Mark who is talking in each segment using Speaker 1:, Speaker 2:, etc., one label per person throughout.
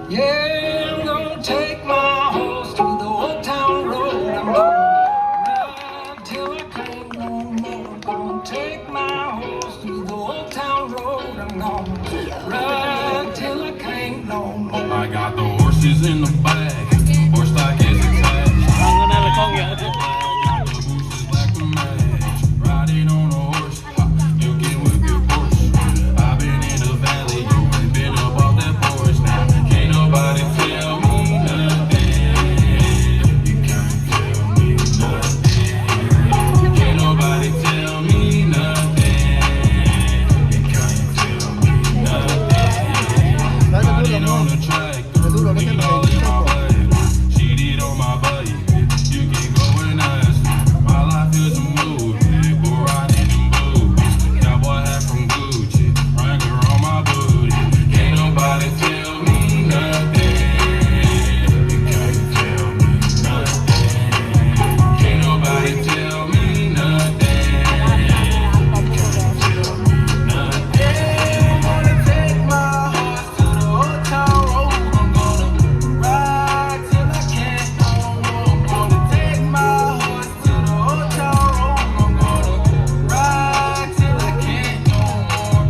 Speaker 1: Yeah, I'm gonna take my horse to the old town road. I'm gonna ride till I can't no more. I'm gonna take my horse to the old town road. I'm gonna ride till I can't no more.
Speaker 2: I got the horses in the bag, horse stock is attached.
Speaker 3: Ang na lang ya.
Speaker 2: The boosters like the match. Riding on a horse, you can whip your Porsche. I've been in the valley, you ain't been up off that porch. Now can't nobody tell me nothing. You can't tell me nothing. Can't nobody tell me nothing. You can't tell me nothing. Riding on the track, lean all in my way. Cheated on my buddy, you can go and ask me. My life is a movie, but riding in boots. Cowboy hat from Gucci, Wrangler on my booty. Can't nobody tell me nothing. You can't tell me nothing. Can't nobody tell me nothing. You can't tell me nothing.
Speaker 1: I'm gonna take my horse to the old town road. I'm gonna ride till I can't no more. I'm gonna take my horse to the old town road. I'm gonna ride till I can't no more.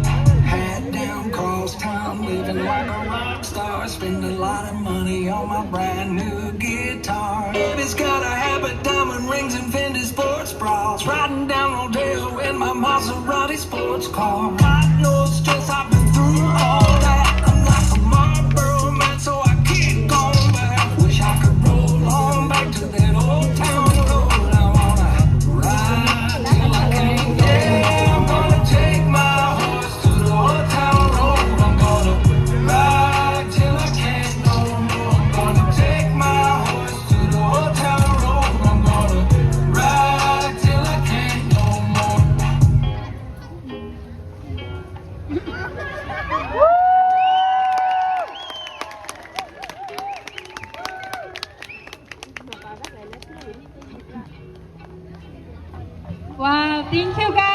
Speaker 1: Hat down, cross town, living like a rock star. Spend a lot of money on my brand new guitar. Baby's got a habit, diamond rings and Fendi sports bras. Riding down Rodeo in my Maserati sports car. Got no stress, I've been through all that. I'm like a Marlboro man, so I keep going back. Wish I could roll on back to that old town road. I wanna ride till I can't. Yeah, I'm gonna take my horse to the old town road. I'm gonna ride till I can't no more. I'm gonna take my horse to the old town road. I'm gonna ride till I can't no more.
Speaker 4: Wow, thank you guys.